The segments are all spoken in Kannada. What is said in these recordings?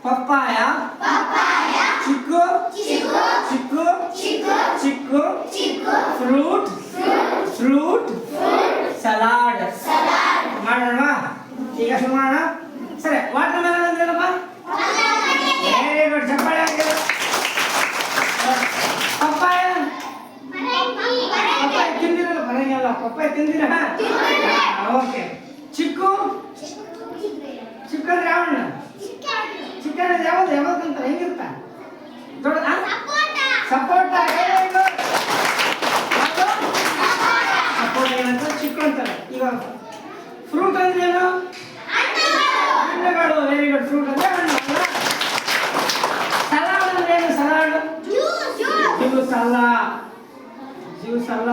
ಪಪ್ಪಾಯ ಚಿಕ್ಕು ಫ್ರೂಟ್ ಸಲಾಡ್ ಮಾಡೋಣ ಈಗ ಶುರು ಮಾಡೋಣ. ಸರಿ, ವಾಟರ್ ಮೆಲನ್ ಅಂದ್ರೇನಪ್ಪ? ವೆರಿ ಗುಡ್, ಚಪ್ಪಾಳೆ ಹಾಕಿದ್ರು. ಪಪ್ಪಾಯ ತಿಂದಿರಲ್ಲ, ಬರಂಗಿಲ್ಲ. ಪಪ್ಪಾಯ ತಿಂದಿರ? ಓಕೆ. ಚಿಕ್ಕು ಅಂದ್ರೆ ಯಾವ ಹಣ್ಣು? ಚಿಕ್ಕಣ್ಣ ಯಾವ್ದು ಅಂತಾರೆ, ಹೆಂಗಿರುತ್ತ? ದೊಡ್ಡ ಸಪೋಟ. ಸಪೋಟ ಏನಂತ ಚಿಕ್ಕು ಅಂತಾರೆ. ಈಗ ಫ್ರೂಟ್ ಅಂದ್ರೆ ಏನು? ಹಣ್ಣುಗಳು. ವೆರಿ ಗುಡ್, ಫ್ರೂಟ್ ಅಂದ್ರೆ ಹಣ್ಣು. ಸಲಾಡ್ ಅಂದ್ರೆ ಏನು? ಸಲಾಡ್ ಜ್ಯೂಸ್ ಅಲ್ಲ.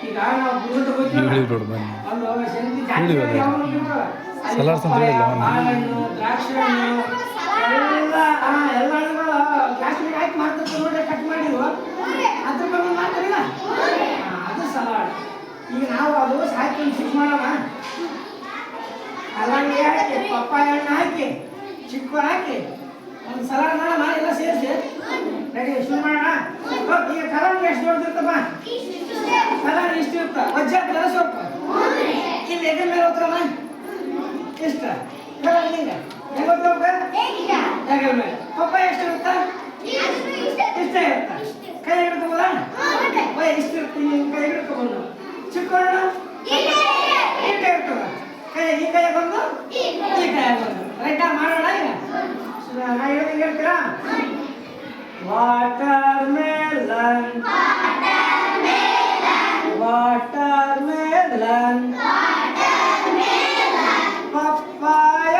ಈಗ ನಾವು ಫ್ರೂಟ್ ಬಾಳೆಹಣ್ಣು, ದ್ರಾಕ್ಷಿ ಹಣ್ಣು ಎಲ್ಲ ಹಣ್ಣುಗಳು ಗ್ಲಾಸ್ಗೆ ಹಾಕಿ ಮಾಡ್ತಾರೆ ನೋಡಿ, ಕಟ್ ಮಾಡಿದ್ರು ಅದ್ರ ಬಗ್ಗೆ ಮಾಡ್ತಾರಿಲ್ಲ, ಅದು ಸಲಾಡ್. ಈಗ ನಾವು ಅದು ಹಾಕಿ ಫಿಕ್ಸ್ ಮಾಡೋಣ. ಕಲ್ಲಂಗಡಿ ಹಾಕಿ, ಪಪ್ಪಾಯ ಹಣ್ಣು ಹಾಕಿ, ಚಿಕ್ಕು ಹಾಕಿ ಒಂದು ಸಲಾಡ್ ಮಾಡೋಣ. ಎಲ್ಲ ಸೇರಿಸಿ ರೆಡಿ, ಶುರು ಮಾಡೋಣ. ಈಗ ಕಲ್ಲಂಗಡಿ ಎಷ್ಟು ದೊಡ್ಡದಿರ್ತಪ್ಪ? ಕಲ್ಲಂಗಡಿ ಇಷ್ಟು ಇರ್ತ. ವಜ್ಜೆ ಹಾಕ್ತಾರ ಸ್ವಲ್ಪ ಇಲ್ಲಿ ಎದೆ ಮೇಲೆ ಹೋಗ್ತಾರಮ್ಮ. ಇಷ್ಟ ಕಲ್ಲಂಗಡಿ ಹಿಂಗೆ ಹೆಂಗೆ ಹೋಗ್ತಾವ? ಹೆಗಲ ಮೇಲೆ. ಪಪ್ಪಾಯ ಎಷ್ಟು ಇರುತ್ತಾ? ಇಷ್ಟ ಇರುತ್ತಾ? ಕೈ ಹಿಡ್ಕೋಬೋದ? ಇಷ್ಟು ಇರ್ತೀನಿ, ಕೈ ಹಿಡ್ಕೋಬೋದು. ಚಿಕ್ಕ ಹಣ್ಣು ಈ ಕೈ ಇರ್ತದ. ಈ ಕೈಯಾಗ ಬಂದು ಈ ಕೈಯಾಗ ಬಂದು. ರೈಟಾ? ಮಾಡೋಣ. ಈಗ ನಾ ಹೇಳ್ದಂಗೆ ಹೇಳ್ತೀರಾ? ವಾಟರ್ ಮೆಲನ್ ಪಪ್ಪಾಯ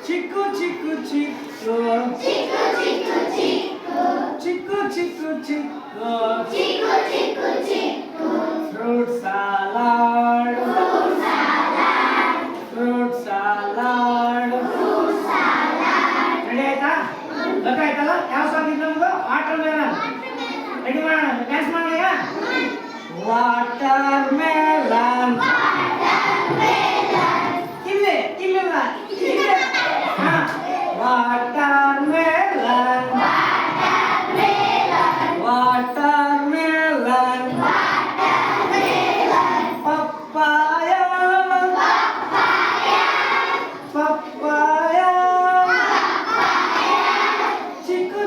ಚಿಕ್ಕು ಫ್ರೂಟ್ ಸಲಾಡ್ ರೆಡಿ ಆಯ್ತಾ? ಗೊತ್ತಾಯ್ತಲ್ಲ ಯಾವ ಸಾಂಗ್ ಇದ್ದು ನಮ್ದು? Water melon. ರೆಡಿ ಮಾಡೋಣ, ಡ್ಯಾನ್ಸ್ ಮಾಡೋಣ. ಈಗ ವಾಟರ್ ಮೆಲನ್ ಇಲ್ಲೇ ಇಲ್ಲಿಲ್ಲ ಇಲ್ಲೇ. ವಾಟರ್ ಮೆಲನ್ ಪಪ್ಪಾಯ ಚಿಕ್ಕು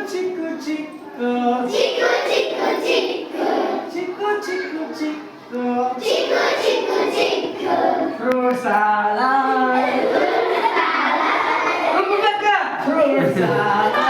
ಫ್ರೂಟ್ ಸಲಾಡ್.